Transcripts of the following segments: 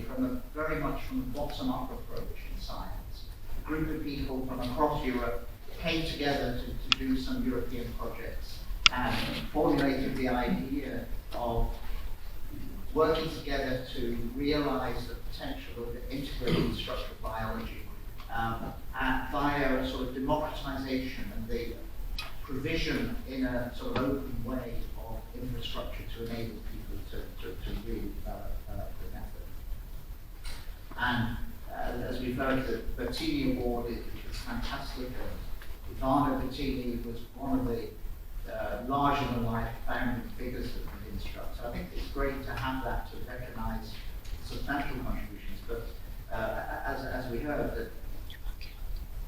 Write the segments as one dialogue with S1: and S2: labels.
S1: originally very much from a bottom-up approach in science. A group of people from across Europe came together to do some European projects and formulated the idea of working together to realize the potential of integrated structural biology via a sort of democratization and the provision in a sort of open way of infrastructure to enable people to really develop the method. And as we've heard, the Bertini Award is fantastic. Ivana Bertini was one of the larger-than-life founding figures of Instruct. So I think it's great to have that to recognize substantial contributions. But as we heard,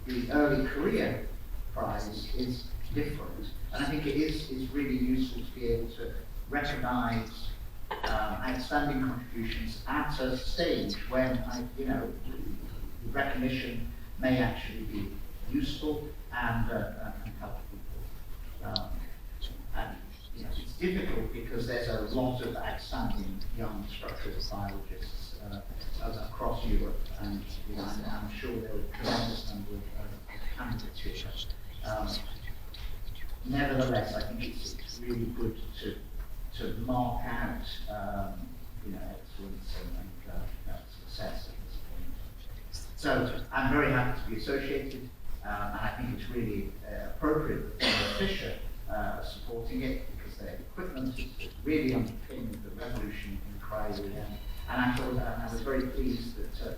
S1: the early career prize is different, and I think it is really useful to be able to recognize outstanding contributions at a stage when recognition may actually be useful and help people. And it's difficult because there's a lot of outstanding young structural biologists across Europe, and I'm sure there are a tremendous number of candidates here. Nevertheless, I think it's really good to mark out excellence and success at this point. So I'm very happy to be associated, and I think it's really appropriate that Fisher are supporting it because their equipment is really underpinning the revolution in cryo. And I was very pleased that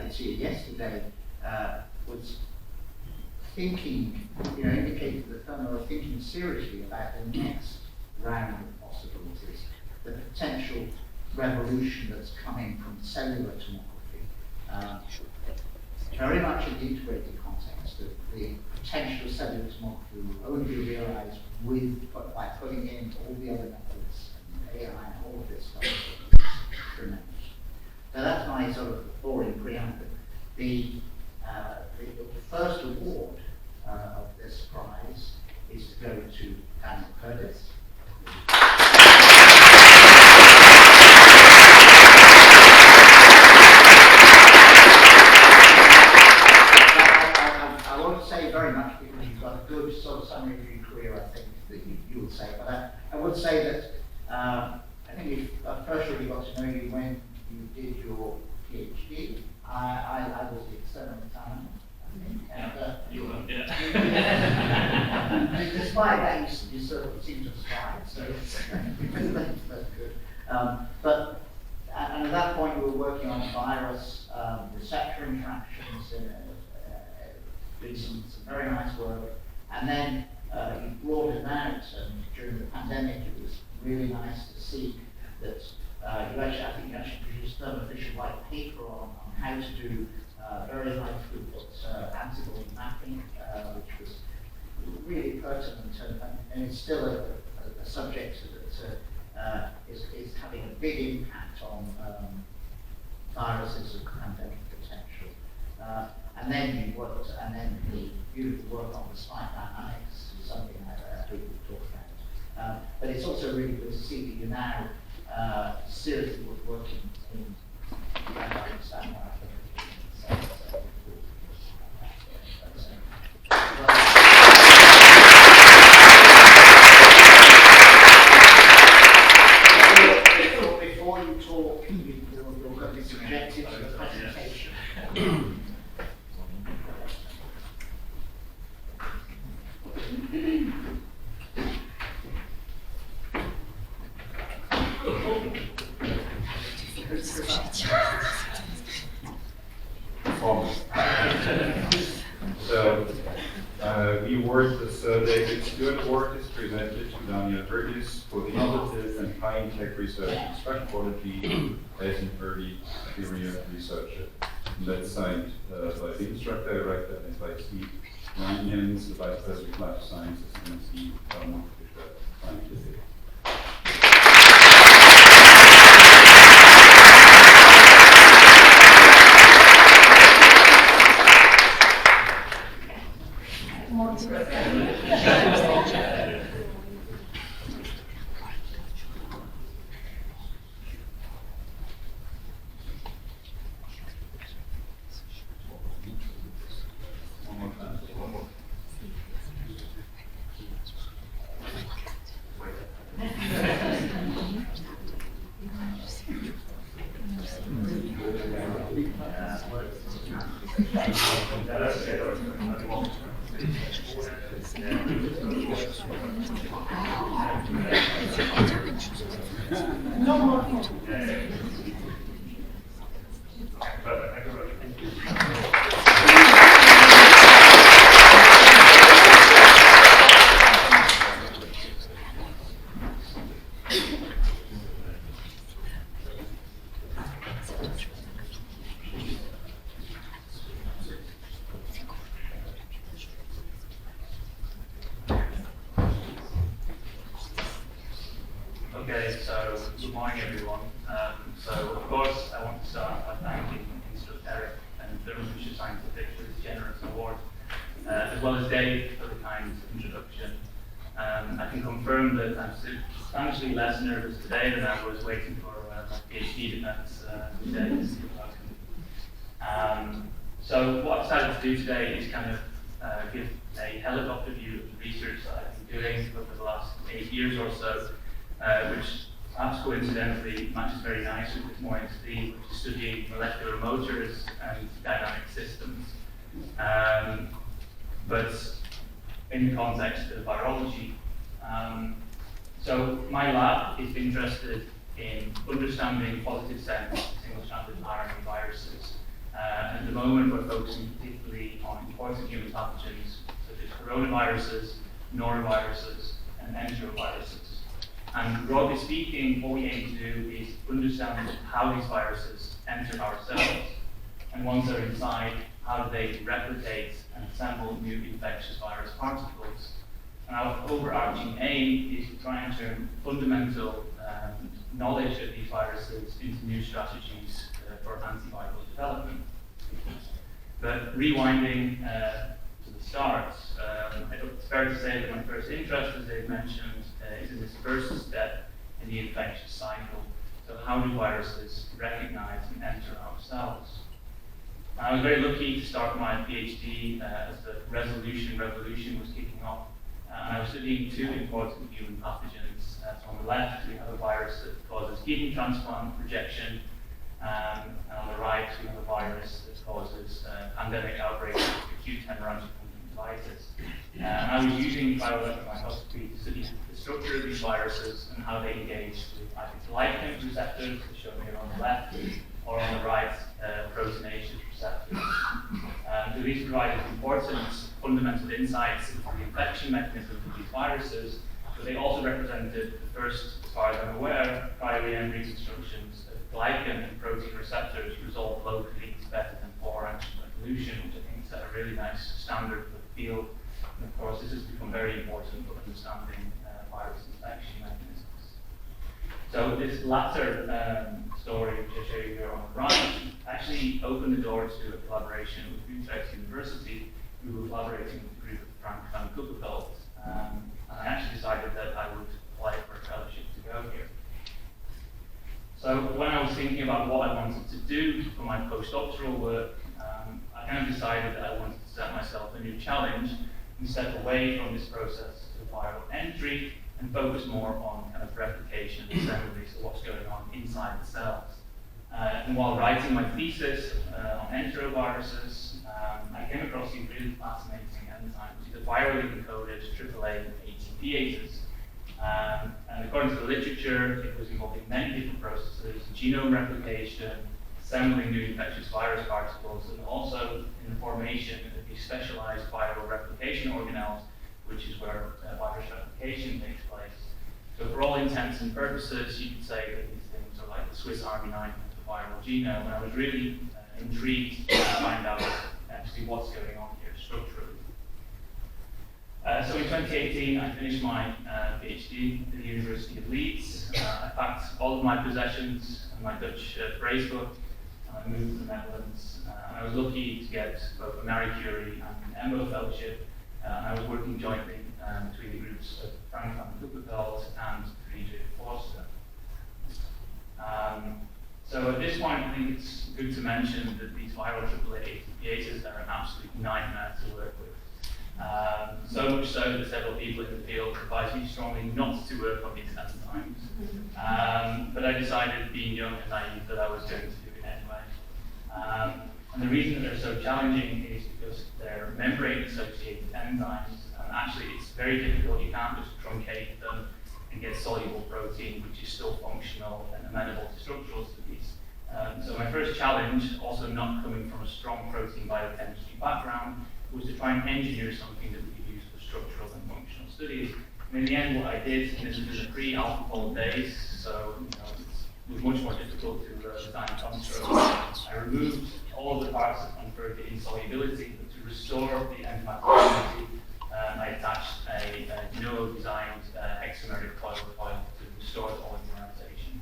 S1: it's here yesterday was thinking, indicated that Thermo are thinking seriously about the next round of possibilities, the potential revolution that's coming from cellular tomography. Very much in the integrated context, that the potential of cellular tomography will only be realized by putting in all the other methods and AI and all of this stuff. Tremendous. So that's my sort of boring preamble. The first award of this prize is to go to Daniel Hurdiss. I won't say very much because you've got a good sort of summary of your career, I think, that you will say. But I would say that I think we've first really got to know you when you did your PhD. I was the external talent. You were, yeah. Despite that, you sort of seem to survive, so that's good. But at that point, you were working on virus receptor interactions, doing some very nice work, and then you broadened out. And during the pandemic, it was really nice to see that I think you actually produced an official white paper on how to do very high throughput antibody mapping, which was really pertinent, and it's still a subject that is having a big impact on viruses of pandemic potential. And then the beautiful work on the spike dynamics is something that we will talk about. But it's also really good to see that you're now seriously working in trying to understand what happened. Before you talk, you're going to be subjected to the presentation.
S2: The award, the Stewart Award is presented to Daniel Hurdiss for the innovative and high-tech research in structural quality as an early career researcher. And that's signed by the Instruct Director and by Steve Ranians, the Vice President of Life Sciences, and Steve Fisher, Scientific.
S3: No more.
S4: Okay, perfect. Thank you very much. Thank Okay, so good morning everyone. So of course I want to start by thanking Instruct-ERIC and Thermofuture Scientific for this generous award, as well as Dave for the kind introduction. I can confirm that I'm substantially less nervous today than I was waiting for my PhD defense today. So what I've decided to do today is kind of give a helicopter view of the research that I've been doing over the last 8 years or so, which perhaps coincidentally matches very nicely with this morning's theme, which is studying molecular motors and dynamic systems. But in the context of virology. So my lab is interested in understanding positive sense single-stranded RNA viruses. At the moment, we're focusing particularly on important human pathogens such as coronaviruses, noroviruses, and enteroviruses. And broadly speaking, what we aim to do is understand how these viruses enter our cells, and once they're inside, how do they replicate and assemble new infectious virus particles. And our overarching aim is to try and turn fundamental knowledge of these viruses into new strategies for antiviral development. But rewinding to the start, it's fair to say that my first interest, as Dave mentioned, is in this first step in the infectious cycle. So how do viruses recognize and enter our cells? I was very lucky to start my PhD as the revolution was kicking off. And I was studying two important human pathogens. So on the left, we have a virus that causes kidney transplant rejection. And on the right, we have a virus that causes pandemic outbreaks of acute hemorrhagic conjunctivitis. And I was using bioelectron microscopy to study the structure of these viruses and how they engage with either glycan receptors, as shown here on the left, or on the right, proteinaceous receptors. So these provided important fundamental insights into the infection mechanism of these viruses, but they also represented the first, as far as I'm aware, cryo-EM reconstructions of glycan and protein receptors resolved locally better than fluorescent resolution, which I think set a really nice standard for the field. And of course, this has become very important for understanding virus infection mechanisms. So this latter story, which I show you here on the right, actually opened the door to a collaboration with Utrecht University, who were collaborating with a group of Frank van Kuppenveld. And I actually decided that I would apply for a fellowship to go here. So when I was thinking about what I wanted to do for my postdoctoral work, I kind of decided that I wanted to set myself a new challenge and step away from this process of viral entry and focus more on kind of replication and assembly, so what's going on inside the cells. And while writing my thesis on enteroviruses, I came across these really fascinating enzymes, which are virally encoded AAA ATPases. And according to the literature, it was involving many different processes: genome replication, assembling new infectious virus particles, and also in the formation of these specialized viral replication organelles, which is where virus replication takes place. So for all intents and purposes, you could say that these things are like the Swiss Army knife of the viral genome, and I was really intrigued to find out actually what's going on here structurally. So in 2018, I finished my PhD at the University of Leeds. I packed all of my possessions and my Dutch phrase book, and I moved to the Netherlands. I was lucky to get both a Marie Curie and an EMBO fellowship. I was working jointly between the groups of Frank van Kuppenveld and Friedrich Forster. So at this point, I think it's good to mention that these viral AAA ATPases are an absolute nightmare to work with. So much so that several people in the field advised me strongly not to work on these enzymes. But I decided, being young and naive, that I was going to do it anyway. And the reason that they're so challenging is because they're membrane-associated enzymes, and actually it's very difficult. You can't just truncate them and get soluble protein, which is still functional and amenable to structural studies. So my first challenge, also not coming from a strong protein biochemistry background, was to try and engineer something that we could use for structural and functional studies. And in the end, what I did, and this was in the pre-AlphaFold days, so it was much more difficult to design a construct. I removed all of the parts that conferred the insolubility, but to restore the enzymatic activity, I attached a de novo designed hexameric coil to restore the oligomerization.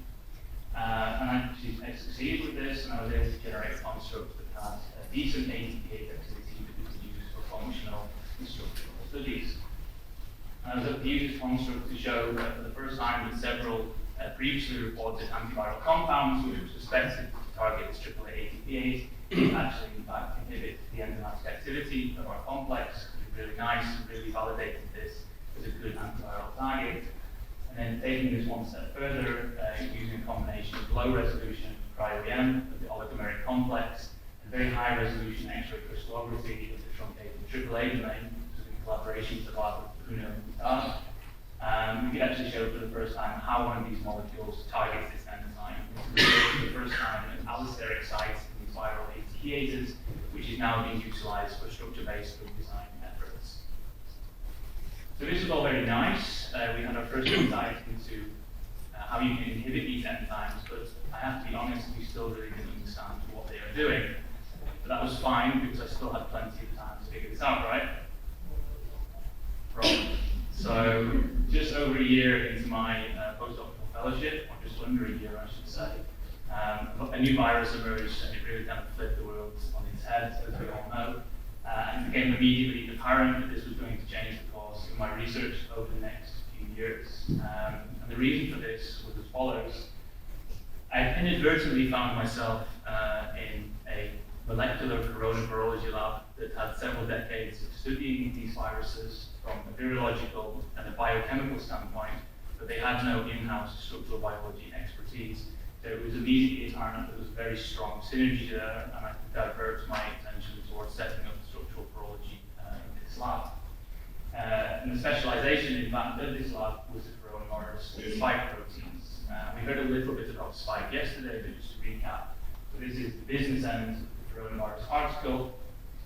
S4: And I succeeded with this, and I was able to generate a construct that had a decent ATPase activity that we could use for functional and structural studies. And I was able to use this construct to show that for the first time that several previously reported antiviral compounds, which were suspected to target this AAA ATPase, actually in fact inhibit the enzymatic activity of our complex, which is really nice and really validated this as a good antiviral target. And then taking this one step further, using a combination of low resolution cryo-EM of the oligomeric complex and very high resolution X-ray crystallography of the truncated AAA domain, which is in collaboration with the lab of Bruno and we could actually show for the first time how one of these molecules targets this enzyme. This is for the first time an allosteric site in these viral ATPases, which is now being utilized for structure-based drug design efforts. So this was all very nice. We had our first insight into how you can inhibit these enzymes, but I have to be honest, we still really didn't understand what they are doing. But that was fine because I still had plenty of time to figure this out, right? Right. So just over a year into my postdoctoral fellowship, or just under a year I should say, a new virus emerged and it really kind of flipped the world on its head, as we all know. And it became immediately apparent that this was going to change the course of my research over the next few years. And the reason for this was as follows. I inadvertently found myself in a molecular coronavirology lab that had several decades of studying these viruses from a virological and a biochemical standpoint, but they had no in-house structural biology expertise. So it was immediately apparent that there was a very strong synergy there, and I could divert my attention towards setting up structural virology in this lab. And the specialization, in fact, of this lab was the coronavirus spike proteins. We heard a little bit about spike yesterday, but just to recap. So this is the business end of the coronavirus article.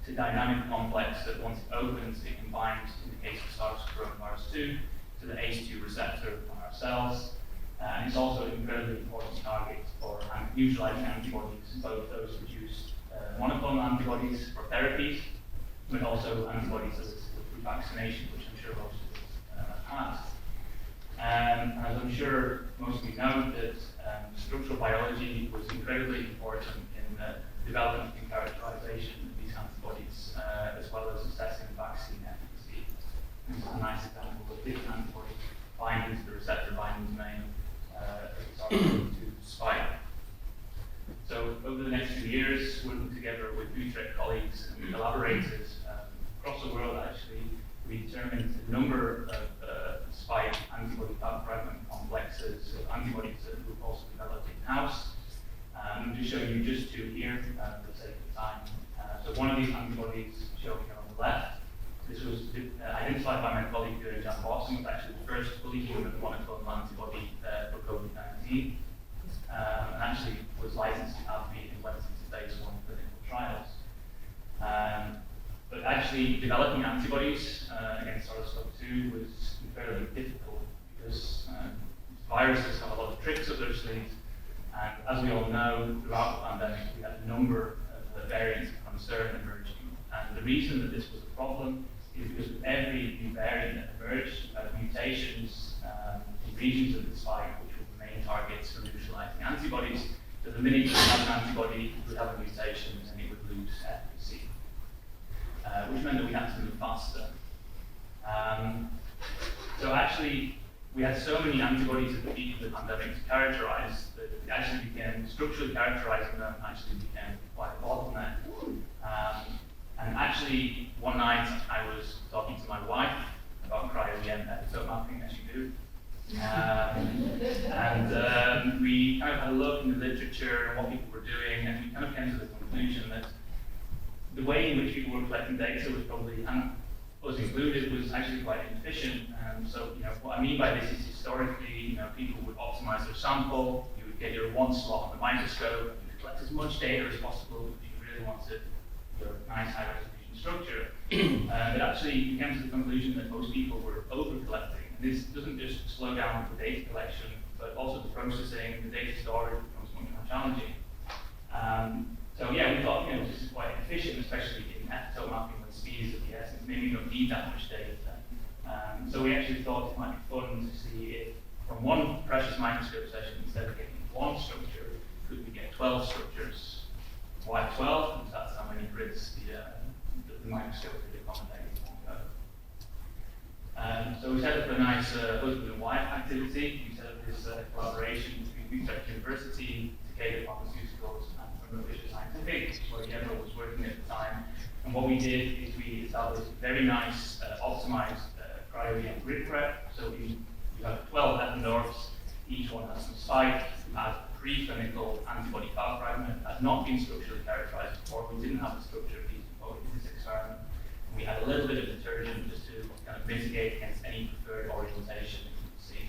S4: It's a dynamic complex that once it opens, it combines, in the case of SARS coronavirus 2, to the ACE2 receptor on our cells. And it's also an incredibly important target for neutralizing antibodies, both those produced monoclonal antibodies for therapies, but also antibodies as through vaccination, which I'm sure most of us have had. And as I'm sure most of you know, that structural biology was incredibly important in the development and characterization of these antibodies, as well as assessing vaccine efficacy. This is a nice example of different antibody binding to the receptor binding domain to spike. So over the next few years, working together with Utrecht colleagues and collaborators across the world, actually, we determined a number of spike antibody fragment complexes of antibodies that we've also developed in-house. I'm just showing you just two here for the sake of time. So one of these antibodies shown here on the left. This was identified by my colleague here in Jan Boston. It was actually the first fully human monoclonal antibody for COVID-19. And actually was licensed to AbbVie and went into phase 1 clinical trials. But actually developing antibodies against SARS-CoV-2 was incredibly difficult because viruses have a lot of tricks up their sleeves. And as we all know, throughout the pandemic, we had a number of variants of concern emerging. And the reason that this was a problem is because with every new variant that emerged, mutations in regions of the spike, which were the main targets for neutralizing antibodies. So the minute you have an antibody, it would have a mutation and it would lose efficacy, which meant that we had to move faster. So actually, we had so many antibodies at the peak of the pandemic to characterize that it actually became, structurally characterizing them actually became quite a bottleneck. And actually, one night I was talking to my wife about cryo-EM epitope mapping, as you do. And we kind of had a look in the literature and what people were doing, and we kind of came to the conclusion that the way in which people were collecting data was probably, and us included, was actually quite inefficient. So, what I mean by this is historically, people would optimize their sample, you would get your one slot on the microscope, you would collect as much data as possible if you really wanted your nice high resolution structure. But actually, you came to the conclusion that most people were over-collecting. And this doesn't just slow down the data collection, but also the processing, the data storage becomes much more challenging. So yeah, we thought, this is quite efficient, especially in epitope mapping when speed is of the essence. Maybe you don't need that much data. So we actually thought it might be fun to see if from one precious microscope session, instead of getting one structure, could we get 12 structures? Why 12? Because that's how many grids the microscope could accommodate in one go. So we set up a nice husband and wife activity. We set up this collaboration between Utrecht University, Takeda Pharmaceuticals, and Thermo Scientific, where Yevro was working at the time. And what we did is we established a very nice optimized cryo-EM grid prep. So we have 12 Eppendorfs, each one has some spike, has a preclinical antibody file fragment, has not been structurally characterized before. We didn't have the structure piece before we did this experiment. And we had a little bit of detergent just to kind of mitigate against any preferred orientation that you can see.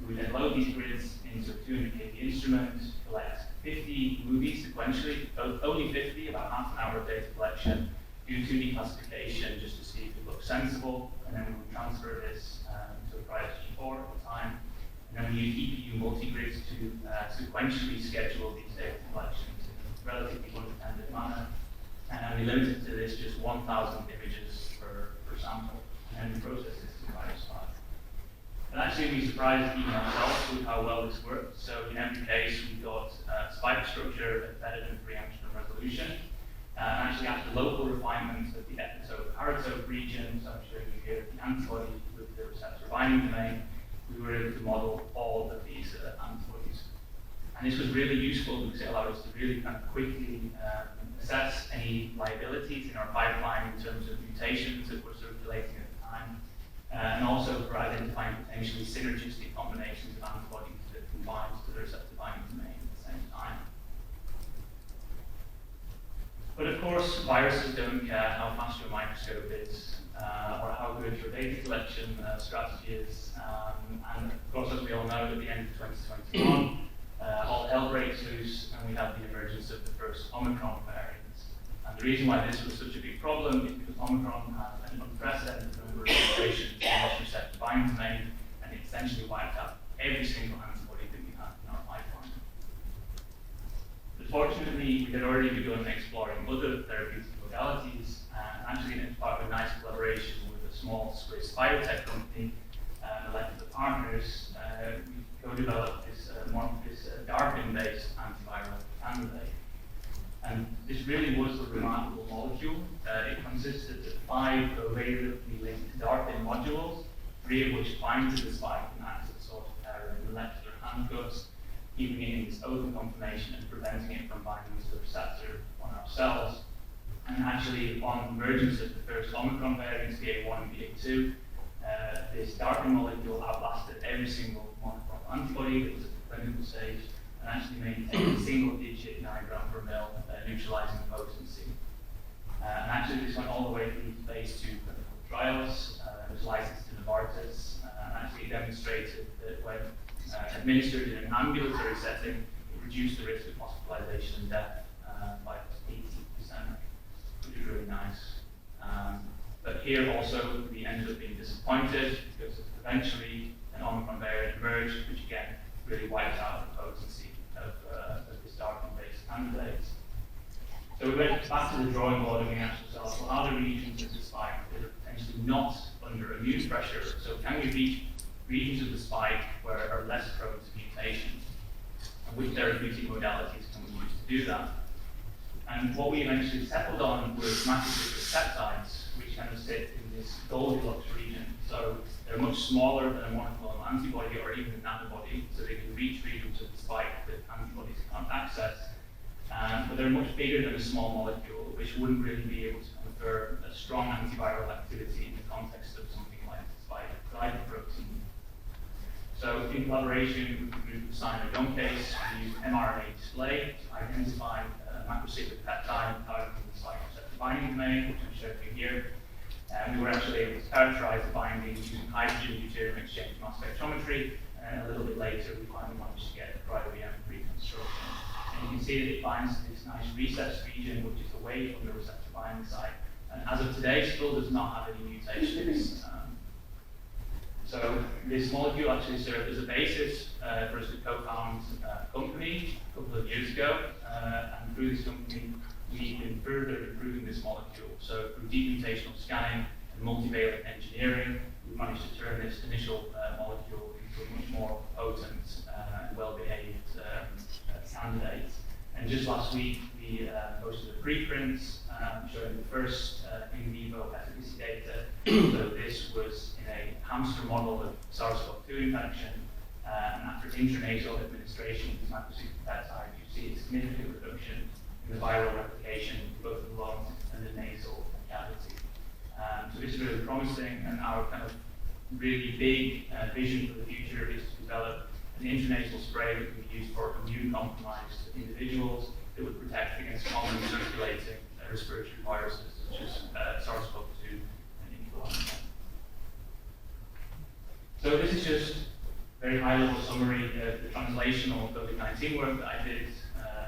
S4: We then load these grids into a 200 kb instrument, collect 50 movies sequentially, only 50, about half an hour of data collection, do 2D classification just to see if it looks sensible, and then we would transfer this to a Prius G4 at the time. And then we use EPU multigrids to sequentially schedule these data collections in a relatively independent manner. And we limited to this just 1,000 images per sample, and then we process this to Prius 5. And actually, we surprised even ourselves with how well this worked. So in every case, we got spike structure at better than 3 angstrom resolution. And actually, after local refinement of the epitope-paratope region, so I'm showing you here the antibody with the receptor binding domain, we were able to model all of these antibodies. And this was really useful because it allowed us to really kind of quickly assess any liabilities in our pipeline in terms of mutations that were circulating at the time. And also for identifying potentially synergistic combinations of antibodies that combine to the receptor binding domain at the same time. But of course, viruses don't care how fast your microscope is or how good your data collection strategy is. And of course, as we all know, at the end of 2021, all hell breaks loose and we have the emergence of the first Omicron variant. And the reason why this was such a big problem is because Omicron has an unprecedented number of mutations in this receptor binding domain, and it essentially wiped out every single antibody that we had in our pipeline. But fortunately, we had already begun exploring other therapeutic modalities, and actually, as part of a nice collaboration with a small Swiss biotech company, Molecular Partners, we co-developed this DARPin-based antiviral candidate. And this really was a remarkable molecule. It consisted of 5 covalently linked DARPin modules, 3 of which bind to the spike and act as a sort of pair of molecular handcuffs, keeping it in this open conformation and preventing it from binding to the receptor on our cells. And actually, upon emergence of the first Omicron variants, BA1 and BA2, this DARPin molecule outlasted every single monoclonal antibody that was at the clinical stage, and actually maintained a single-digit 9 gram per mil neutralizing potency. And actually, this went all the way through phase 2 clinical trials. It was licensed to Novartis, and actually demonstrated that when administered in an ambulatory setting, it reduced the risk of hospitalization and death by 80%, which is really nice. But here also, we ended up being disappointed because eventually an Omicron variant emerged, which again really wiped out the potency of this DARPin-based candidate. So we went back to the drawing board and we asked ourselves, well, are there regions of the spike that are potentially not under immune pressure? So can we reach regions of the spike where are less prone to mutation? And which therapeutic modalities can we use to do that? And what we eventually settled on was macrocyclic peptides, which kind of sit in this Goldilocks region. So they're much smaller than a monoclonal antibody or even an antibody, so they can reach regions of the spike that antibodies can't access. But they're much bigger than a small molecule, which wouldn't really be able to confer a strong antiviral activity in the context of something like spike glycoprotein. So in collaboration with the group of Simon Youngcase, we used mRNA display to identify macrocyclic peptide targeting the spike receptor binding domain, which I'm showing you here. And we were actually able to characterize the binding using hydrogen deuterium exchange mass spectrometry and a little bit later we finally managed to get cryo-EM reconstruction. And you can see that it binds to this nice recessed region, which is away from the receptor binding site, and as of today still does not have any mutations. So this molecule actually served as a basis for us to co-found a company a couple of years ago, and through this company we've been further improving this molecule. So through deep mutational scanning and multivalent engineering, we've managed to turn this initial molecule into a much more potent and well-behaved candidate. And just last week we posted a preprint showing the first in vivo efficacy data. So this was in a hamster model of SARS-CoV-2 infection, and after intranasal administration of this microsuperpeptide, you see a significant reduction in the viral replication in both the lung and the nasal cavity. So this is really promising, and our kind of really big vision for the future is to develop an intranasal spray that can be used for immune-compromised individuals that would protect against commonly circulating respiratory viruses such as SARS-CoV-2 and influenza. So this is just a very high-level summary of the translational COVID-19 work that I did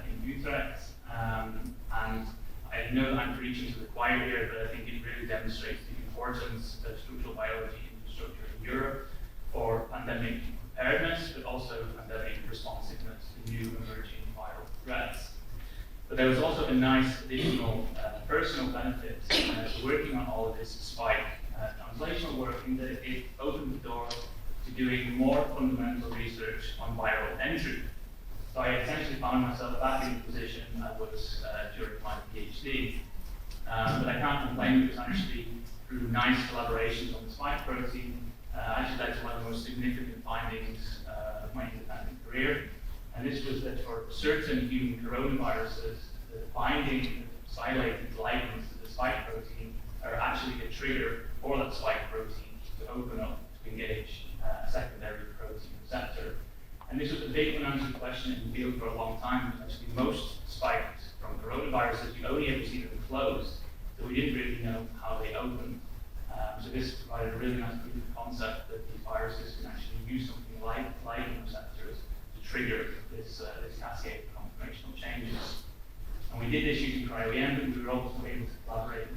S4: in Utrecht. And I know that I'm preaching to the choir here, but I think it really demonstrates the importance of structural biology infrastructure in Europe for pandemic preparedness, but also pandemic responsiveness to new emerging viral threats. But there was also a nice additional personal benefit to working on all of this despite translational work, in that it opened the door to doing more fundamental research on viral entry. So I essentially found myself back in the position I was during my PhD. But I can't complain, because actually through nice collaborations on the spike protein, actually led to one of the most significant findings of my independent career. And this was that for certain human coronaviruses, the binding of silated ligands to the spike protein are actually a trigger for that spike protein to open up to engage a secondary protein receptor. And this was a big unanswered question in the field for a long time, because actually most spikes from coronaviruses, you only ever see them closed, so we didn't really know how they opened. So this provided a really nice proof of concept that these viruses can actually use something like ligand receptors to trigger this cascade of conformational changes. And we did this using cryo-EM, but we were also able to collaborate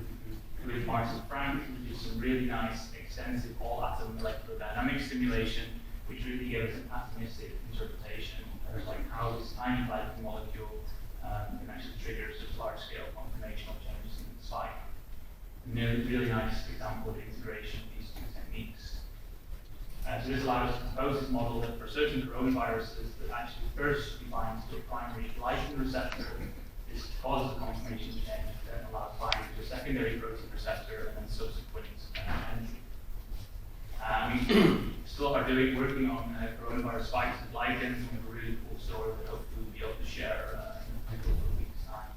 S4: with Martin Frank, who did some really nice, extensive all-atom molecular dynamics simulation, which really gave us an atomistic interpretation of like how this tiny glycan molecule can actually trigger such large-scale conformational changes in the spike. And a really nice example of integration of these two techniques. So this allowed us to propose this model that for certain coronaviruses that actually first binds to a primary glycan receptor, this causes a conformation change that allows binding to a secondary protein receptor and then subsequent entry. We still are working on coronavirus spikes and ligands, and we have a really cool story that hopefully we'll be able to share in a couple of weeks' time.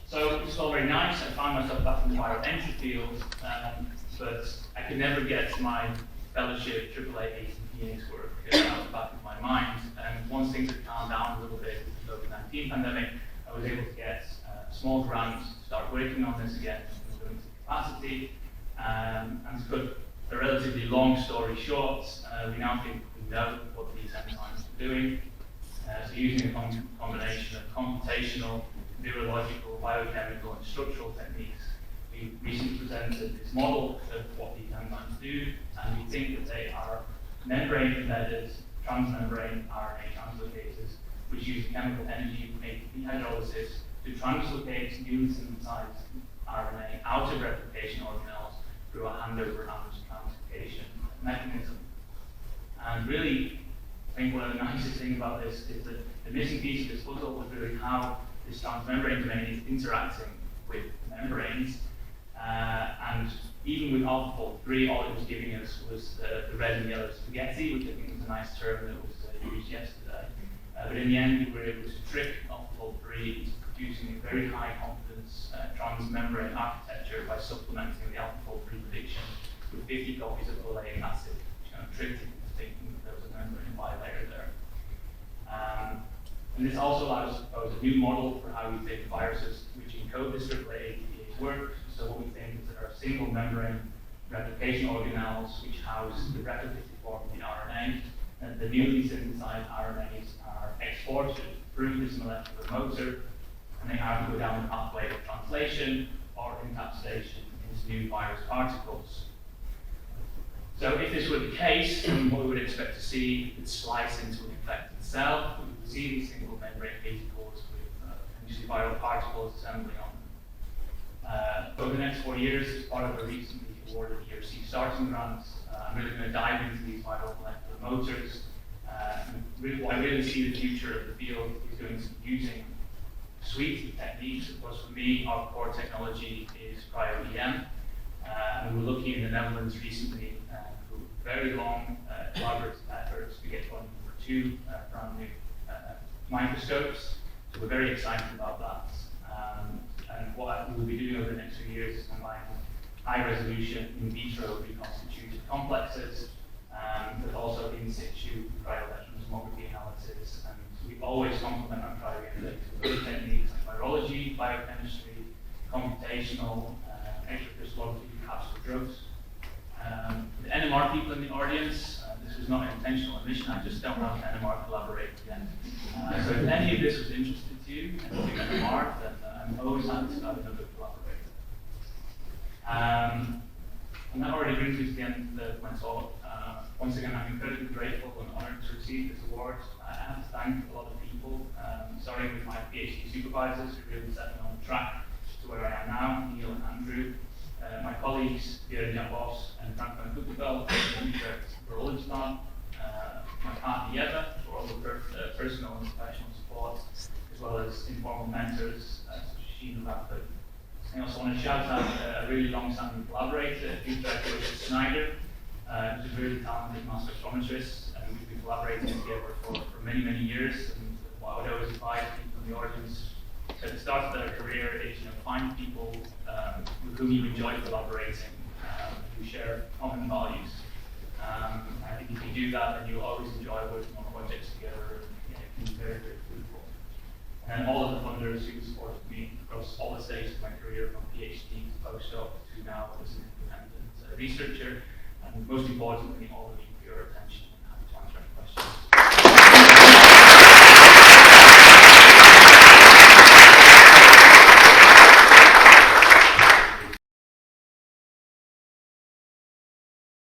S4: So it's all very nice. I found myself back in the viral entry field, but I could never get my fellowship AAA ACPNX work out of the back of my mind. And once things had calmed down a little bit with the COVID-19 pandemic, I was able to get a small grant to start working on this again in limited capacity. And to put a relatively long story short, we now think we know what these enzymes are doing. So using a combination of computational, neurological, biochemical, and structural techniques, we recently presented this model of what these enzymes do, and we think that they are membrane-embedded transmembrane RNA translocases, which use chemical energy from ATP hydrolysis to translocate newly synthesized RNA out of replication organelles through a handover translocation mechanism. And really, I think one of the nicest things about this is that the missing piece of this puzzle was really how this transmembrane domain is interacting with membranes. And even with AlphaFold 3, all it was giving us was the red and yellow spaghetti, which I think was a nice term that was used yesterday. But in the end, we were able to trick AlphaFold 3 into producing a very high confidence transmembrane architecture by supplementing the AlphaFold 3 prediction with 50 copies of oleic acid, which kind of tricked it into thinking that there was a membrane bilayer there. And this also allows us to propose a new model for how we think viruses which encode this AAA ATPase work. So what we think is that there are single membrane replication organelles which house the replicated form of the RNA. And the newly synthesized RNAs are exported through this molecular motor, and they either go down the pathway of translation or encapsulation into new virus particles. So if this were the case, then what we would expect to see is slice into an infected cell. We would see these single membrane vesicles with usually viral particles assembling on them. Over the next 4 years, as part of a recently awarded ERC starting grant, I'm really going to dive into these viral molecular motors. What I really see the future of the field is using suites of techniques. Of course, for me, our core technology is cryo-EM. And we were looking in the Netherlands recently through very long collaborative efforts to get one for 2 brand new microscopes. So we're very excited about that. And what we will be doing over the next few years is combining high resolution in vitro reconstituted complexes, but also in situ cryo-electron tomography analysis. And we always complement our cryo-EM with other techniques like virology, biochemistry, computational, extracrystallography, capsule drugs. The NMR people in the audience, this was not an intentional omission, I just don't have NMR collaborators yet. So if any of this was interesting to you and you do NMR, then I'm always happy to have another collaborator. And that already brings me to the end of my talk. Once again, I'm incredibly grateful and honoured to receive this award. I have to thank a lot of people, starting with my PhD supervisors who really set me on the track to where I am now, Neil and Andrew. My colleagues, Jan Bos and Frank van Koekenveld, virology lab, my partner Jeva, for all the personal and professional support, as well as informal mentors such as Sheena Radford. I also want to shout out a really long-standing collaborator, Richard Snyder, who's a really talented mass spectrometrist, and we've been collaborating together for many, many years. And what I would always advise people in the audience at the start of their career is, find people with whom you enjoy collaborating, who share common values. I think if you do that, then you'll always enjoy working on projects together, and it can be very, very fruitful. And all of the funders who supported me across all the stages of my career, from PhD to postdoc to now as an independent researcher, and most importantly, all of you